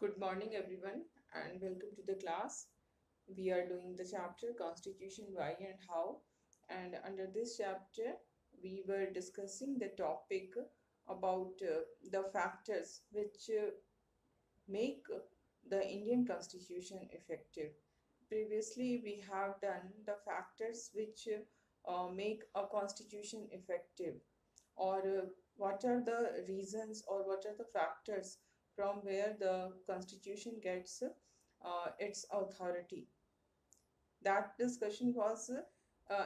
Good morning, everyone, and welcome to the class. We are doing the chapter Constitution Why and How, and under this chapter, we were discussing the topic about the factors which make the Indian Constitution effective. Previously, we have done the factors which make a constitution effective, or what are the reasons or what are the factors from where the constitution gets its authority. That discussion was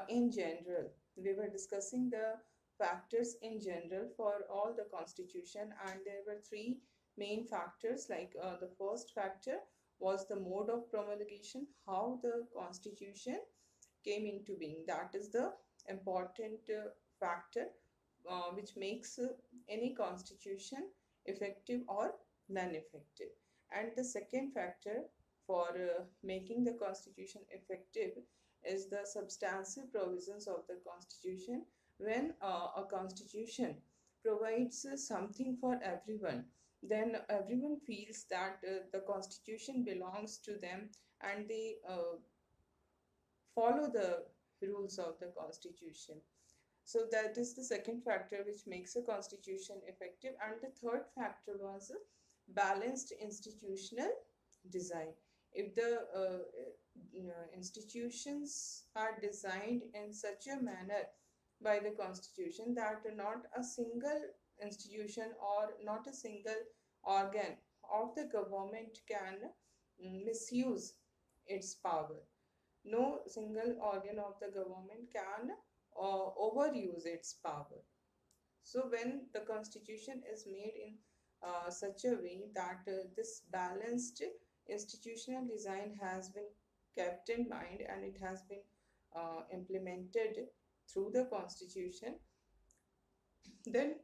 in general. We were discussing the factors in general for all the constitution, and there were three main factors. Like the first factor was the mode of promulgation, how the constitution came into being. That is the important factor which makes any constitution effective or non-effective. And the second factor for making the constitution effective is the substantive provisions of the constitution. When a constitution provides something for everyone, then everyone feels that the constitution belongs to them, and they follow the rules of the constitution. So that is the second factor which makes a constitution effective. And the third factor was balanced institutional design. If the institutions are designed in such a manner by the constitution that not a single institution or not a single organ of the government can misuse its power, no single organ of the government can overuse its power. So when the constitution is made in such a way that this balanced institutional design has been kept in mind and it has been implemented through the constitution, then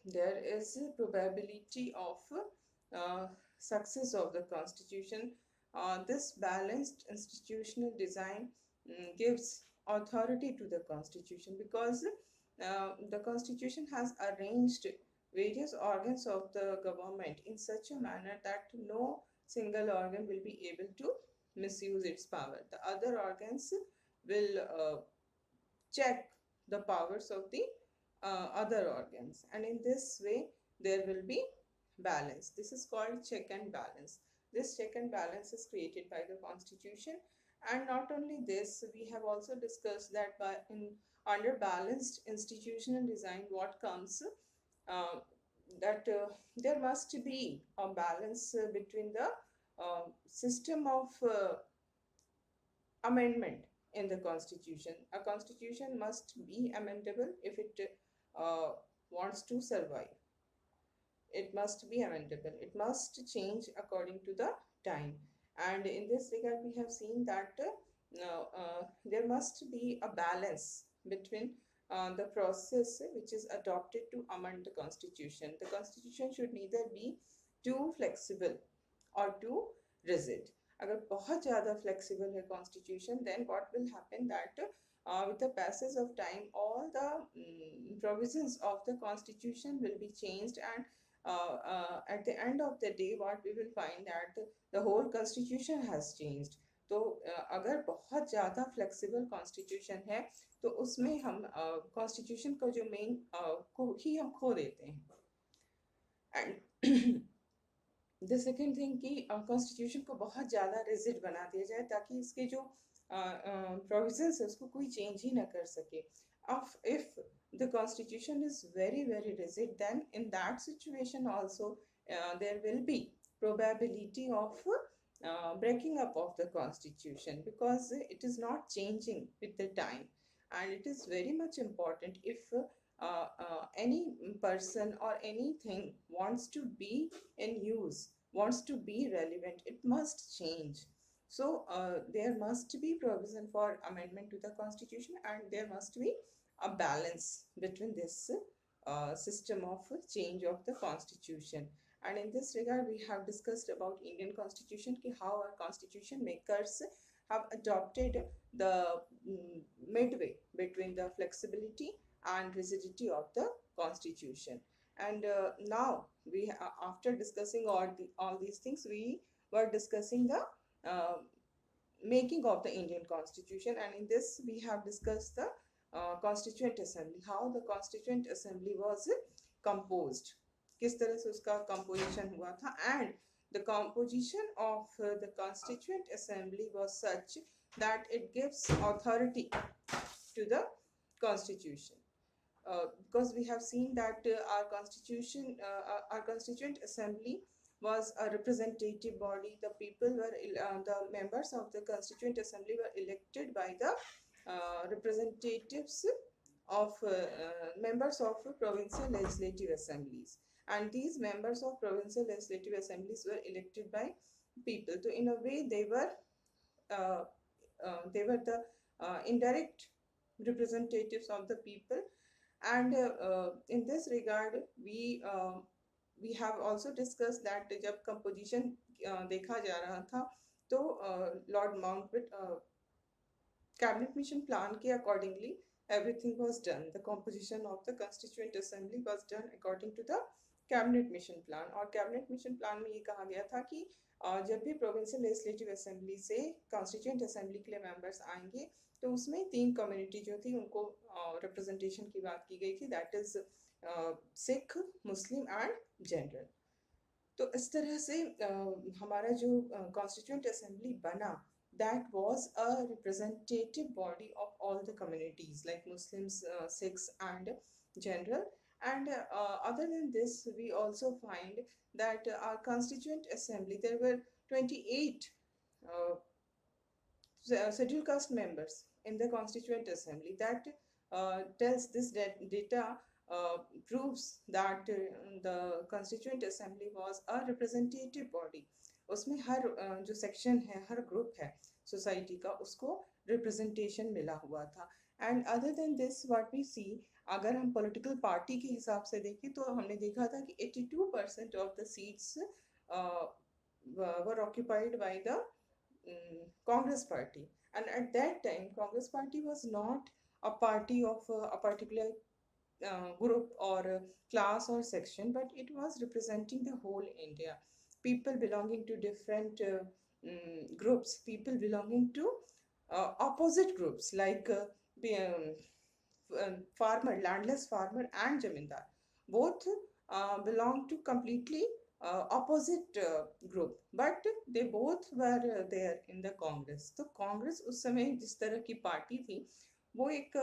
there is a probability of success of the constitution. This balanced institutional design gives authority to the constitution, because the constitution has arranged various organs of the government in such a manner that no single organ will be able to misuse its power. The other organs will check the powers of the other organs, and in this way there will be balance. This is called check and balance. This check and balance is created by the constitution. And not only this, we have also discussed that by in under balanced institutional design, what comes uh, that there must be a balance between the system of amendment in the constitution. A constitution must be amendable if it wants to survive. It must be amendable. It must change according to the time. And in this regard, we have seen that there must be a balance between the process which is adopted to amend the constitution. The constitution should neither be too flexible or too rigid. अगर बहुत ज़्यादा flexible है constitution, then what will happen that with the passage of time, all the provisions of the constitution will be changed, and at the end of the day, what we will find that the whole constitution has changed. तो अगर बहुत ज़्यादा flexible constitution है तो उसमें हम constitution का जो मेन को ही हम खो देते हैं. एंड द सेकेंड थिंग कि कॉन्स्टिट्यूशन को बहुत ज़्यादा रिजिड बना दिया जाए ताकि इसके जो प्रोविजंस है उसको कोई चेंज ही ना कर सके. If the constitution is very very rigid, then in that situation also there will be probability of breaking up of the constitution, because it is not changing with the time. And it is very much important, if any person or anything wants to be in use, wants to be relevant, it must change. So there must be provision for amendment to the constitution, and there must be a balance between this system of change of the constitution. And in this regard, we have discussed about Indian constitution, ki how our constitution makers have adopted the midway between the flexibility and rigidity of the constitution. And now after discussing all these things, we were discussing the uh, making of the Indian Constitution, and in this we have discussed the Constituent Assembly, how the Constituent Assembly was composed, किस तरह से उसका composition हुआ था, and the composition of the Constituent Assembly was such that it gives authority to the Constitution. Because we have seen that our constituent assembly was a representative body. The people were the members of the constituent assembly were elected by the representatives of members of provincial legislative assemblies, and these members of provincial legislative assemblies were elected by people. So in a way uh, they were the indirect representatives of the people. And in this regard, we have also discussed that जब composition देखा जा रहा था, तो Lord माउंटबेट cabinet mission plan के accordingly everything was done. The composition of the constituent assembly was done according to the cabinet mission plan. और cabinet mission plan में ये कहा गया था कि जब भी provincial legislative assembly से constituent assembly के लिए members आएंगे, तो उसमें 3 कम्युनिटी जो थी उनको रिप्रेजेंटेशन की बात की गई थी, that is Sikh, Muslim and general. तो इस तरह से हमारा जो कॉन्स्टिट्यूंट असेंबली बना, that was a representative body of all the communities like Muslims, Sikhs and general. And other than this, we also find that our constituent assembly, there were 28 uh, scheduled caste members in the constituent assembly. That tells this data proves that the constituent assembly was a representative body. उसमें हर जो section है, हर group है society का, उसको representation मिला हुआ था. And other than this what we see, अगर हम पॉलिटिकल पार्टी के हिसाब से देखें तो हमने देखा था कि 82% of the seats were occupied by the Congress party. And at that time, Congress party was not a party of a particular group or class or section, but it was representing the whole India. People belonging to different groups, people belonging to opposite groups like farmer, landless farmer and zamindar, both belong to completely opposite group, but they both were there in the Congress. तो कांग्रेस उस समय जिस तरह की party थी, वो एक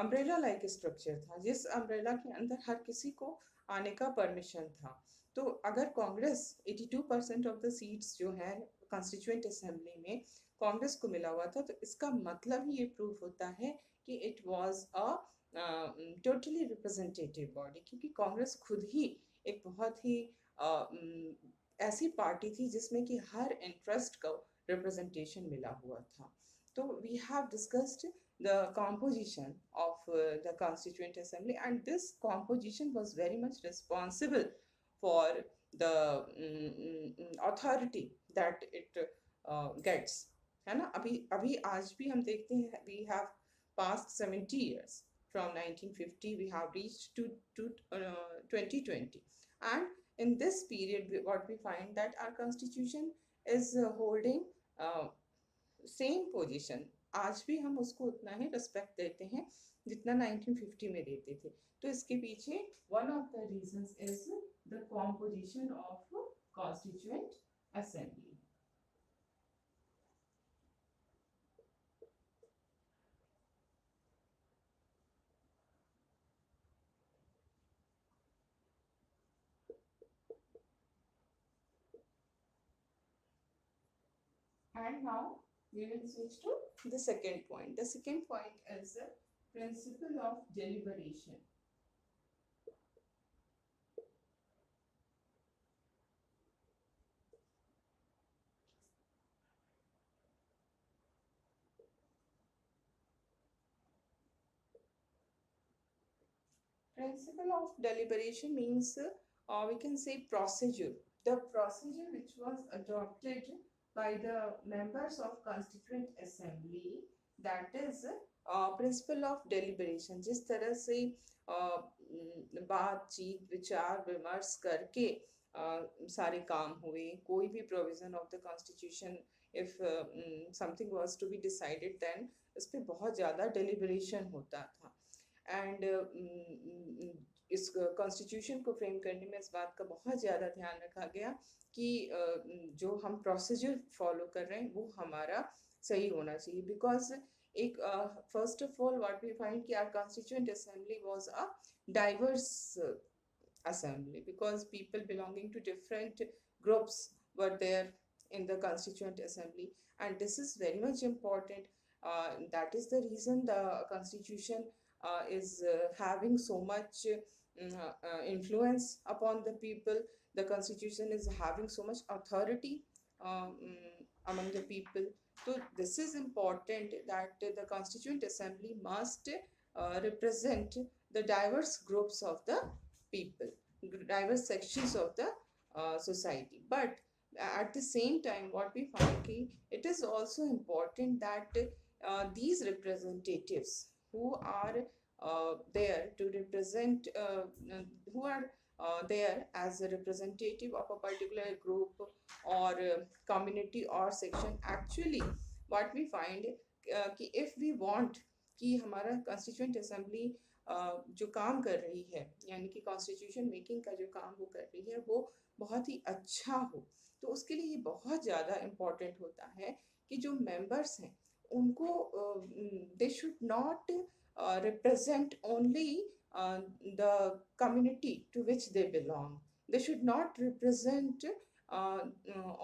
umbrella like structure था, जिस अम्ब्रेला के अंदर हर किसी को आने का परमिशन था. तो अगर कांग्रेस 82% ऑफ द सीट्स जो है कॉन्स्टिट्यूएंट असेंबली में कांग्रेस को मिला हुआ था, तो इसका मतलब ही ये प्रूफ होता है कि it was a totally representative body, क्योंकि कांग्रेस खुद ही एक बहुत ही ऐसी पार्टी थी जिसमें कि हर इंटरेस्ट को रिप्रेजेंटेशन मिला हुआ था. तो we have discussed the composition of the constituent assembly, and this composition was very much responsible for the authority that it gets, है ना. अभी अभी आज भी हम देखते हैं, we have passed 70 years from 1950, we have reached to 2020, and in this period what we find that our constitution is holding same position. आज भी हम उसको उतना ही रिस्पेक्ट देते हैं जितना 1950 में देते थे. तो इसके पीछे one of the reasons is the composition of constituent assembly. And now we will switch to the second point. The second point is the principle of deliberation. Principle of deliberation means we can say procedure. The procedure which was adopted by the members of Constituent Assembly, that is principle of deliberation, जिस तरह से बातचीत विचार विमर्श करके सारे काम हुए, कोई भी provision of the constitution if something was to be decided then इस पे बहुत ज़्यादा डेलिब्रेशन होता था। एंड इस कॉन्स्टिट्यूशन को फ्रेम करने में इस बात का बहुत ज़्यादा ध्यान रखा गया कि जो हम प्रोसीजर फॉलो कर रहे हैं वो हमारा सही होना चाहिए। बिकॉज एक first of all what we find कि our constituent assembly was a diverse assembly because people belonging to different groups were there in the constituent assembly, and this is very much important. That is the reason the constitution is having so much influence upon the people. The constitution is having so much authority among the people. So this is important that the constituent assembly must represent the diverse groups of the people, diverse sections of the society. But at the same time, what we find ki it is also important that these representatives who are there to represent, who are there as a representative of a particular group or community or section, actually what we find कि if we want कि हमारा constituent assembly जो काम कर रही है, यानी कि कॉन्स्टिट्यूशन मेकिंग का जो काम वो कर रही है वो बहुत ही अच्छा हो, तो उसके लिए ये बहुत ज़्यादा इम्पोर्टेंट होता है कि जो मेंबर्स हैं उनको they should not represent only the community to which they belong. They should not represent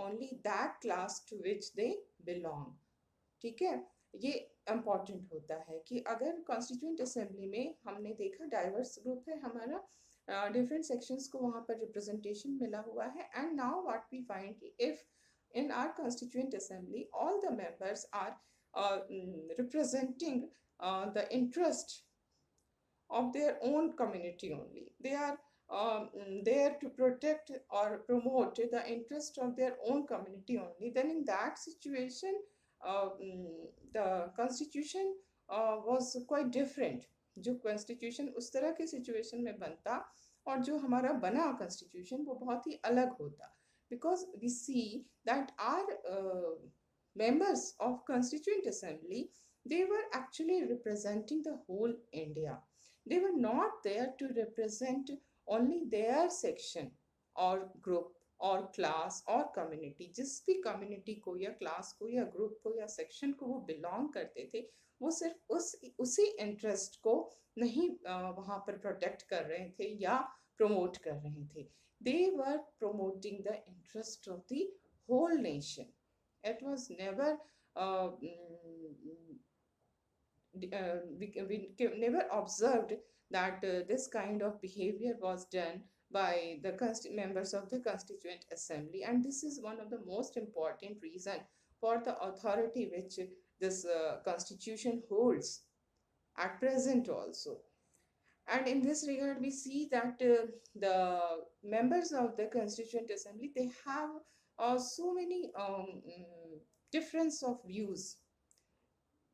only that class to which they belong. ठीक है, ये इम्पॉर्टेंट होता है कि अगर कॉन्स्टिट्यूएंट असेंबली में हमने देखा डाइवर्स ग्रुप है हमारा, डिफरेंट सेक्शंस को वहाँ पर रिप्रेजेंटेशन मिला हुआ है, and now what we find कि if in our constituent assembly all the members are representing the interest of their own community only. They are there to protect or promote the interest of their own community only. Then in that situation, the constitution was quite different. जो constitution उस तरह के situation में बनता और जो हमारा बना कॉन्स्टिट्यूशन वो बहुत ही अलग होता, because we see that our members of constituent assembly, they were actually representing the whole India. They were not there to represent only their section or group और क्लास और कम्युनिटी, जिस भी कम्युनिटी को या क्लास को या group को या सेक्शन को वो बिलोंग करते थे, वो सिर्फ उसी इंटरेस्ट को नहीं वहाँ पर प्रोटेक्ट कर रहे थे या प्रमोट कर रहे थे. They were promoting the interest of the whole nation. It was never we never observed that this kind of behavior was done by the members of the constituent assembly, and this is one of the most important reason for the authority which this constitution holds at present also. And in this regard we see that the members of the constituent assembly, they have so many difference of views.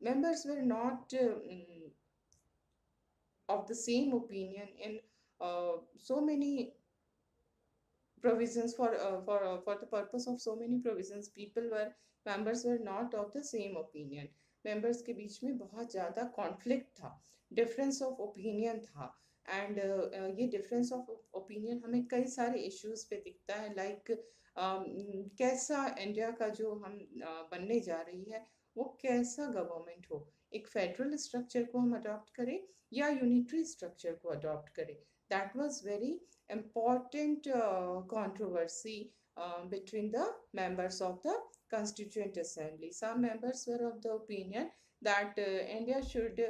Members were not of the same opinion in so many provisions for the purpose of so many provisions. Members were not of the same opinion. Members के बीच में बहुत ज़्यादा conflict था, difference of opinion था, and ये difference of opinion हमें कई सारे issues पे दिखता है, like कैसा इंडिया का जो हम बनने जा रही है वो कैसा गवर्नमेंट हो, एक फेडरल स्ट्रक्चर को हम अडॉप्ट करें या यूनिटरी स्ट्रक्चर को अडॉप्ट करें. That was very important controversy between the members of the constituent assembly. Some members were of the opinion that India should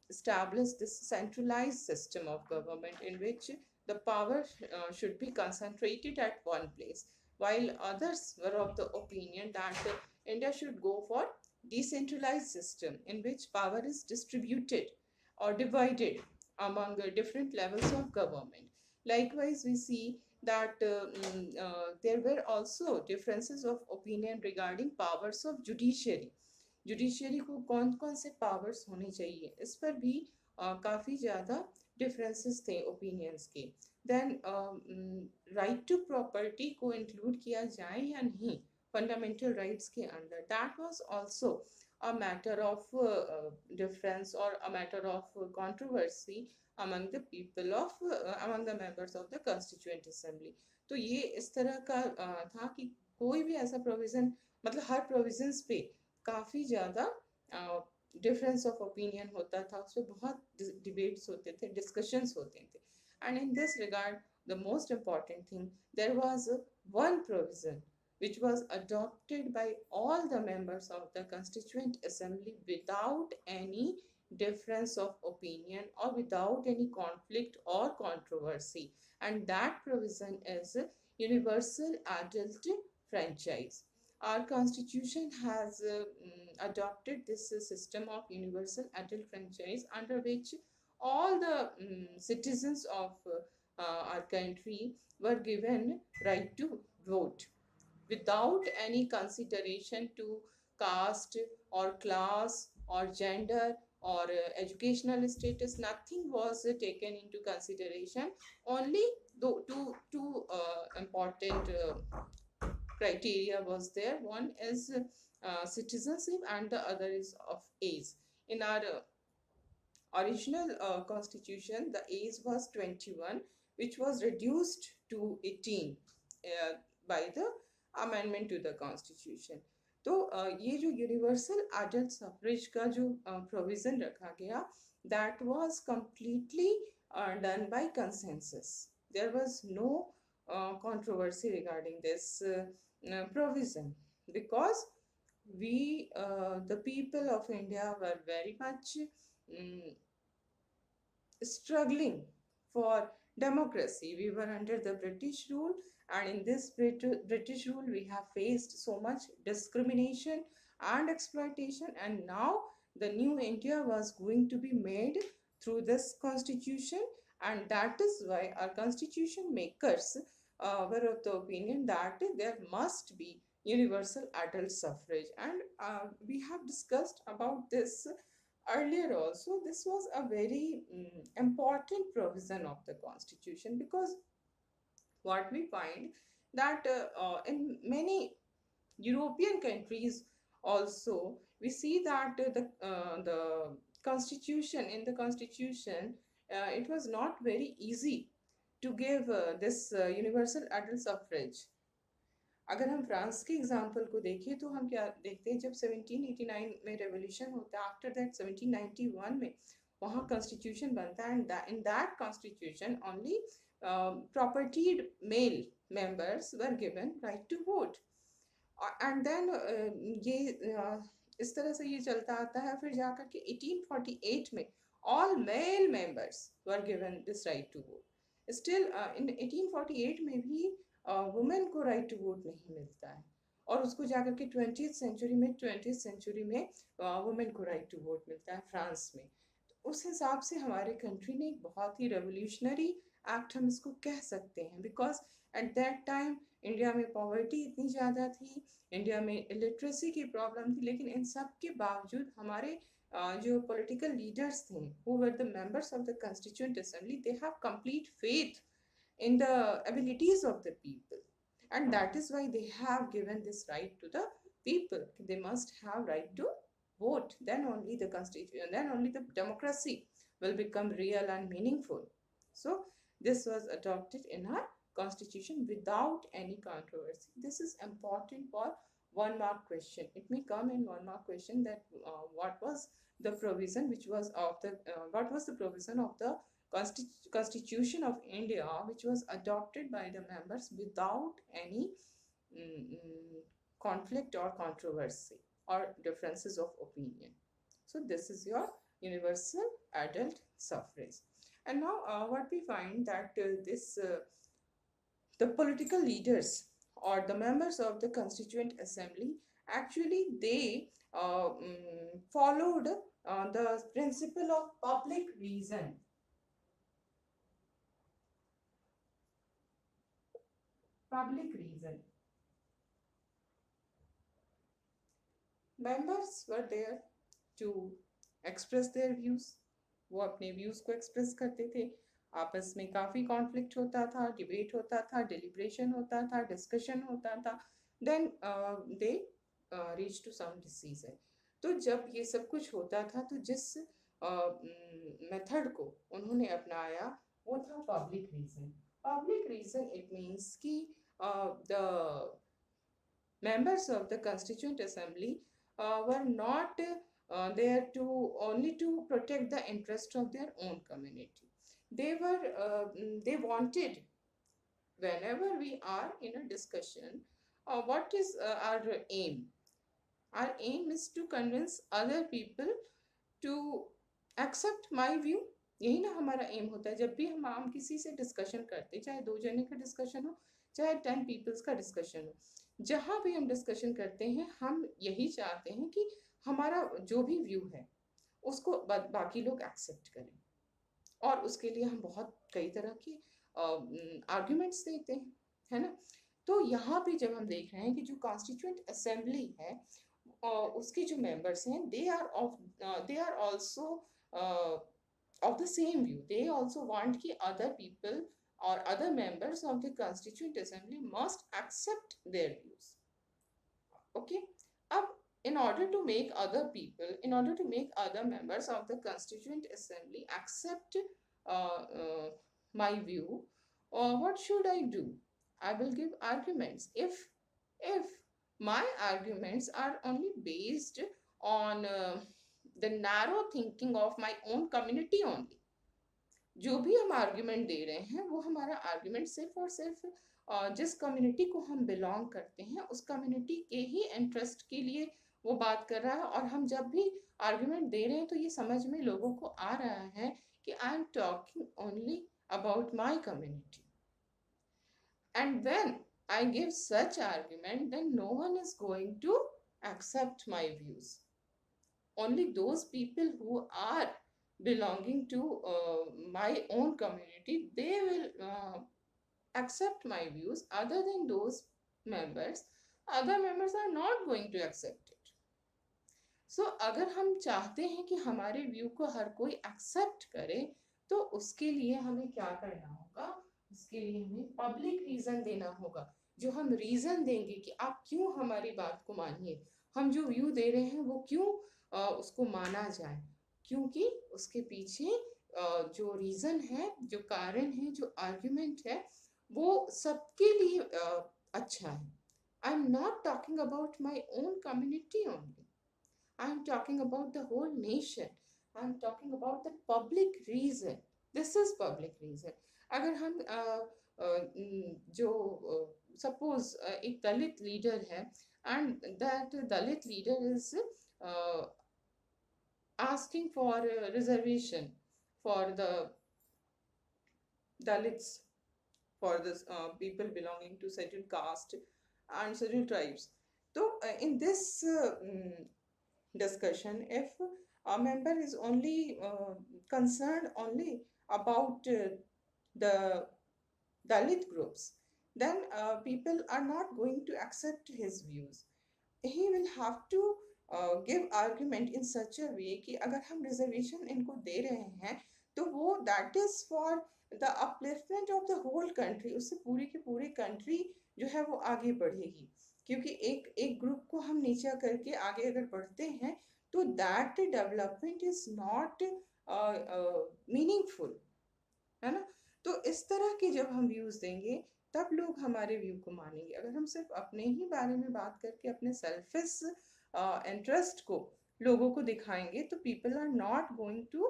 establish this centralized system of government in which the power should be concentrated at one place, while others were of the opinion that India should go for decentralized system in which power is distributed or divided among different levels of government. Likewise, we see that there were also differences of opinion regarding powers of judiciary. Judiciary को कौन कौन से powers होने चाहिए, इस पर भी काफ़ी ज़्यादा डिफरेंसेस थे ओपिनियंस के। देन राइट टू प्रॉपर्टी को इंक्लूड किया जाए या नहीं फंडामेंटल राइट्स के अंदर, that was also a matter of difference or a matter of controversy among the people of among the members of the constituent assembly। तो ये इस तरह का था कि कोई भी ऐसा प्रोविज़न, मतलब हर प्रोविजंस पे काफ़ी ज़्यादा डिफरेंस ऑफ ओपिनियन होता था, उस पर बहुत डिबेट्स होते थे, डिस्कशंस होते थे। And in this regard the most important thing, there was one provision which was adopted by all the members of the Constituent Assembly without any difference of opinion or without any conflict or controversy. And that provision is universal adult franchise. Our constitution has adopted this system of universal adult franchise, under which all the citizens of our country were given right to vote without any consideration to caste or class or gender or educational status. Nothing was taken into consideration. Only two important criteria was there. One is citizenship and the other is of age. In our original constitution, the age was 21, which was reduced to 18 by the amendment to the constitution. तो ये जो universal adult suffrage का जो provision रखा गया, that was completely done by consensus. There was no controversy regarding this provision, because we the people of India were very much struggling for democracy. We were under the British rule, and in this British rule we have faced so much discrimination and exploitation, and now the new India was going to be made through this constitution. And that is why our constitution makers were of the opinion that there must be universal adult suffrage. And we have discussed about this earlier also. This was a very important provision of the constitution, because what we find that in many European countries also, we see that the constitution, in the constitution, it was not very easy to give this universal adult suffrage. अगर हम France के example को देखें तो हम क्या देखते हैं, जब 1789 में रेवोल्यूशन होता है, आफ्टर दैट 1791 में वहाँ कॉन्स्टिट्यूशन बनता है, and in that constitution only propertied male members were given right to vote. And then ये इस तरह से ये चलता आता है, फिर जाकर के 1848 में all male members were given this right to vote. Still in 1848 में भी वुमेन को राइट टू वोट नहीं मिलता है, और उसको जाकर के 20th सेंचुरी में वुमेन को राइट टू वोट मिलता है फ्रांस में। तो उस हिसाब से हमारे कंट्री ने एक बहुत ही रेवोल्यूशनरी एक्ट हम इसको कह सकते हैं, because at that time India में पॉवर्टी इतनी ज़्यादा थी, इंडिया में इलिटरेसी की प्रॉब्लम थी, लेकिन इन सब के बावजूद हमारे जो पॉलिटिकल लीडर्स थे, who were the members of the constituent assembly, they have complete faith in the abilities of the people, and that is why they have given this right to the people. They must have right to vote, then only the constitution, then only the democracy will become real and meaningful. So this was adopted in our constitution without any controversy. This is important for 1 mark question. It may come in 1 mark question that what was the provision which was of the what was the provision of the Constitution of India which was adopted by the members without any conflict or controversy or differences of opinion. So this is your universal adult suffrage. And now what we find that the political leaders or the members of the Constituent Assembly, actually they followed the principle of public reason. Public reason. members were there to express their views. वो अपने views को express करते थे. आपस में काफ़ी conflict होता था, डिबेट होता था, डिलिब्रेशन होता था, डिस्कशन होता था. Then they reach to some decision. तो जब ये सब कुछ होता था तो जिस मेथड को उन्होंने अपनाया वो था public reason. Public reason it means कि द members of the Constituent Assembly were not there to only to protect the interest of their own community. They wanted, whenever we are in a discussion, what is our aim? Our aim is to convince other people to accept my view. यही ना हमारा M होता है. जब भी हम किसी से डिस्कशन करते, चाहे 2 जने का डिस्कशन हो, चाहे 10 पीपल्स का डिस्कशन हो, जहाँ भी हम डिस्कशन करते हैं हम यही चाहते हैं कि हमारा जो भी व्यू है उसको बाकी लोग एक्सेप्ट करें. और उसके लिए हम बहुत कई तरह की आर्ग्यूमेंट्स देते हैं, है ना. तो यहाँ पे जब हम देख रहे हैं कि जो कॉन्स्टिट्यूएंट असेंबली है उसके जो मेंबर्स हैं they are also of the same view. They also want कि other people or other members of the Constituent Assembly must accept their views. Okay. अब in order to make other people, in order to make other members of the Constituent Assembly accept my view, what should I do? I will give arguments. If my arguments are only based on the narrow thinking of my own community only, जो भी हम argument दे रहे हैं वो हमारा argument सिर्फ और सिर्फ जिस कम्युनिटी को हम बिलोंग करते हैं उस कम्युनिटी के ही इंटरेस्ट के लिए वो बात कर रहा है. और हम जब भी आर्ग्यूमेंट दे रहे हैं तो ये समझ में लोगों को आ रहा है कि I am talking only about my community. And when I give such argument then no one is going to accept my views. Only those people who are belonging to my own community, they will accept my views. Other than those members, other members are not going to accept it. So अगर हम चाहते हैं कि हमारे view को हर कोई accept करे तो उसके लिए हमें क्या करना होगा? उसके लिए हमें पब्लिक रीजन देना होगा. जो हम रीजन देंगे कि आप क्यों हमारी बात को मानिए, हम जो व्यू दे रहे हैं वो क्यों उसको माना जाए, क्योंकि उसके पीछे जो रीजन है, जो कारण है, जो आर्ग्यूमेंट है वो सबके लिए अच्छा है. I am not talking about my own community only. I am talking about the whole nation. I am talking about the public reason. This is public reason. अगर हम जो सपोज एक दलित लीडर है and that Dalit leader is asking for a reservation for the Dalits, for the people belonging to scheduled caste and scheduled tribes. So in this discussion, if a member is only concerned only about the Dalit groups, then people are not going to accept his views. He will have to give argument in such a way कि अगर हम reservation इनको दे रहे हैं तो वो that is for the upliftment of the whole country. उससे पूरी की पूरी country जो है वो आगे बढ़ेगी. क्योंकि एक ग्रुप को हम नीचा करके आगे अगर बढ़ते हैं तो that development is not meaningful, है ना. तो इस तरह के जब हम व्यूज देंगे तब लोग हमारे व्यू को मानेंगे. अगर हम सिर्फ अपने ही बारे में बात करके अपने सेल्फिश इंटरेस्ट को लोगों को दिखाएंगे तो people are not going to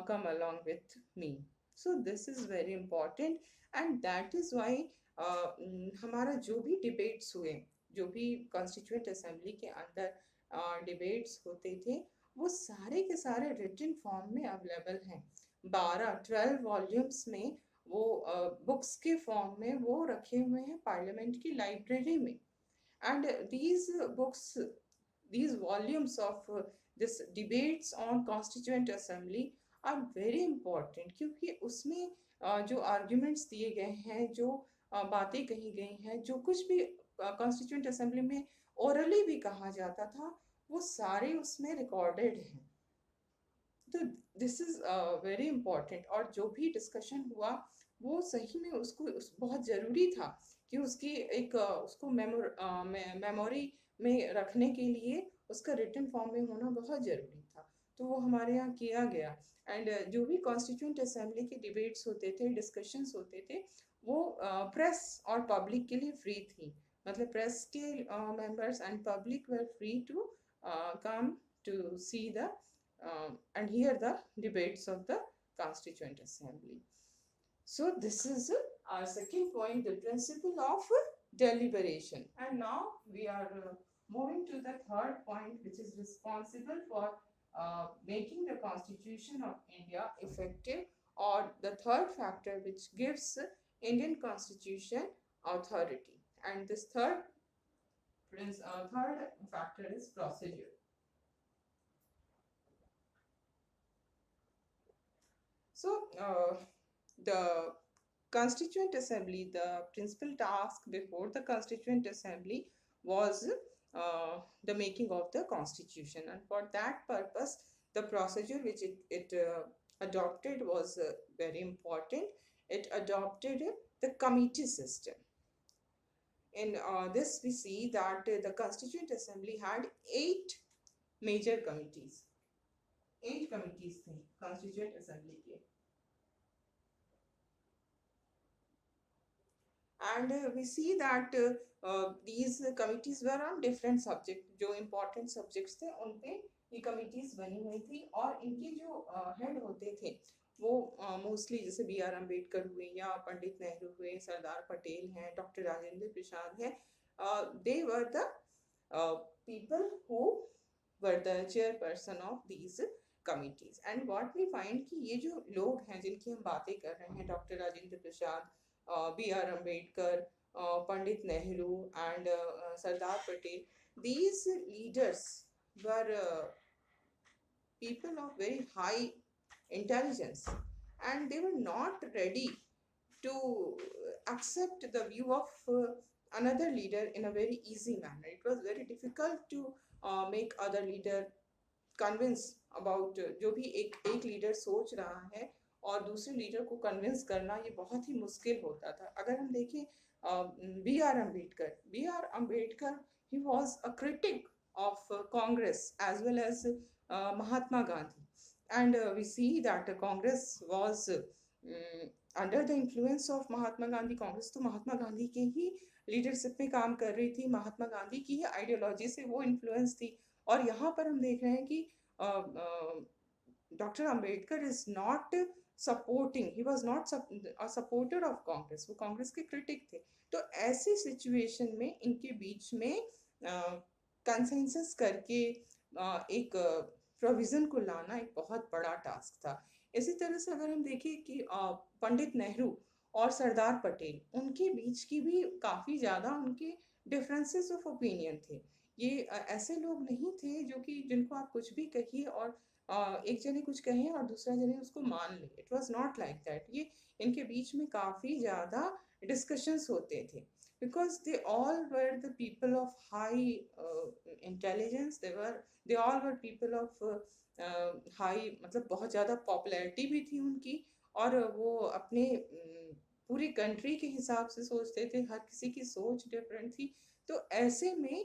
come along with me. So this is very important and that is why हमारा जो भी डिबेट्स हुए, जो भी कॉन्स्टिट्यूएंट असेंबली के अंदर डिबेट्स होते थे वो सारे के सारे रिटन फॉर्म में अवेलेबल हैं. 12 वॉल्यूम्स में वो बुक्स के फॉर्म में वो रखे हुए हैं पार्लियामेंट की लाइब्रेरी में. And these volumes of this debates on constituent assembly are very important क्योंकि उसमें जो आर्ग्यूमेंट्स दिए गए हैं, जो बातें कही गई हैं, जो कुछ भी कॉन्स्टिट्यूएंट असेंबली में ओरली भी कहा जाता था वो सारे उसमें रिकॉर्डेड हैं। तो दिस इज वेरी इम्पॉर्टेंट। और जो भी डिस्कशन हुआ वो सही में बहुत ज़रूरी था कि उसकी एक उसको मेमोरी में रखने के लिए उसका रिटन फॉर्म में होना बहुत ज़रूरी था। तो वो हमारे यहाँ किया गया। एंड जो भी कॉन्स्टिट्यूंट असेंबली के डिबेट्स होते थे, डिस्कशंस होते थे, वो प्रेस और पब्लिक के लिए फ्री थी। मतलब प्रेस के members and public were free to come to see the and hear the debates of the Constituent Assembly. So this is our second point, the principle of deliberation. And now we are moving to the third point, which is responsible for making the Constitution of India effective, or the third factor which gives Indian Constitution authority. And this third factor is procedure. So, the Constituent Assembly, the principal task before the Constituent Assembly was the making of the Constitution, and for that purpose, the procedure which it adopted was very important. It adopted the committee system. In this, we see that the Constituent Assembly had 8 major committees. 8 committees थे Constituent Assembly के. And we see that these committees were on different subjects. जो important subjects थे उन पे ये committees बनी हुई थी, और इनके जो head होते थे वो मोस्टली जैसे बी आर अम्बेडकर हुए, या पंडित नेहरू हुए, सरदार पटेल हैं, डॉक्टर राजेंद्र प्रसाद हैं. They were the people who were the chairperson of these committees. And what we find कि ये जो लोग हैं जिनकी हम बातें कर रहे हैं, doctor Rajendra Prasad, B R Ambedkar, Pandit Nehru and Sardar Patel, these leaders were people of very high intelligence, and they were not ready to accept the view of another leader in a very easy manner. It was very difficult to make other leader convince about जो भी एक leader सोच रहा है और दूसरे leader को convince करना, ये बहुत ही मुश्किल होता था. अगर हम देखें B R Ambedkar, he was a critic of Congress as well as Mahatma Gandhi. And we see that Congress was under the influence of Mahatma Gandhi. Congress तो महात्मा गांधी के ही लीडरशिप में काम कर रही थी, महात्मा गांधी की ही आइडियोलॉजी से वो इन्फ्लुएंस थी. और यहाँ पर हम देख रहे हैं कि doctor Ambedkar is not supporting, he was not supporter of Congress, वो कांग्रेस के क्रिटिक थे. तो ऐसी सिचुएशन में इनके बीच में कंसेंसस करके एक प्रोविजन को लाना एक बहुत बड़ा टास्क था. इसी तरह से अगर हम देखें कि पंडित नेहरू और सरदार पटेल, उनके बीच की भी काफ़ी ज़्यादा उनके डिफरेंसेस ऑफ ओपिनियन थे. ये ऐसे लोग नहीं थे जो कि जिनको आप कुछ भी कहिए और एक जने कुछ कहें और दूसरा जने उसको मान ले. It was not like that. ये इनके बीच में काफ़ी ज़्यादा डिस्कशंस होते थे, because they all were the people of high intelligence. They all were people of high, मतलब बहुत ज़्यादा पॉपुलैरिटी भी थी उनकी, और वो अपने पूरी कंट्री के हिसाब से सोचते थे. हर किसी की सोच डिफरेंट थी. तो ऐसे में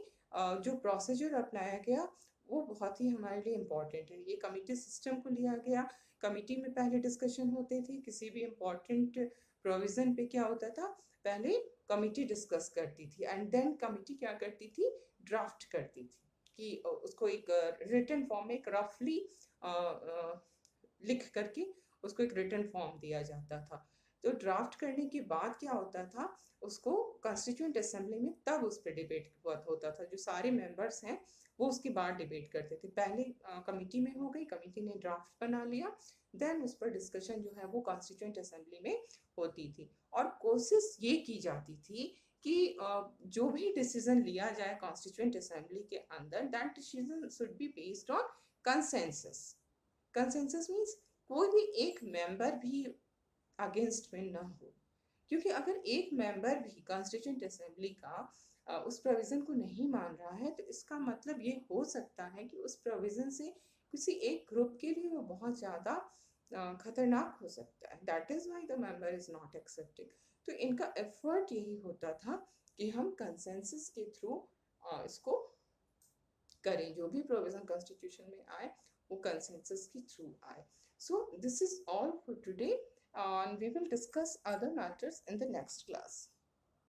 जो प्रोसीजर अपनाया गया वो बहुत ही हमारे लिए इम्पॉर्टेंट है. ये कमिटी सिस्टम को लिया गया. कमिटी में पहले डिस्कशन होते थे. किसी भी इम्पॉर्टेंट प्रोविज़न पे क्या होता था, पहले कमिटी डिस्कस करती थी, एंड देन कमिटी क्या करती थी, ड्राफ्ट करती थी कि उसको एक रिटन फॉर्म में एक रफली लिख करके उसको एक रिटन फॉर्म दिया जाता था. तो ड्राफ्ट करने के बाद क्या होता था, उसको कॉन्स्टिट्यूएंट असेंबली में तब उस पर डिबेट होता था. जो सारे मेंबर्स हैं वो उसके बाद डिबेट करते थे. पहले कमिटी में हो गई, कमिटी ने ड्राफ्ट बना लिया, देन उस पर डिस्कशन जो है वो कॉन्स्टिट्यूएंट असेंबली में होती थी. और कोशिश ये की जाती थी कि जो भी डिसीजन लिया जाए कॉन्स्टिट्यूएंट असेंबली के अंदर, that decision should be based on consensus. Consensus means कोई भी एक मेंबर भी अगेंस्ट में ना हो. क्योंकि अगर एक मेंबर भी कॉन्स्टिट्यूएंट असेंबली का उस प्रोविज़न को नहीं मान रहा है, तो इसका मतलब ये हो सकता है कि उस प्रोविज़न से किसी एक ग्रुप के लिए वो बहुत ज़्यादा खतरनाक हो सकता है। That is why the member is not accepting. तो इनका एफर्ट यही होता था कि हम कंसेंसस के थ्रू इसको करें, जो भी प्रोविज़न कॉन्स्टिट्यूशन में आए वो कंसेंसस के थ्रू आए। So this is all for today, and we will discuss other matters in the next class.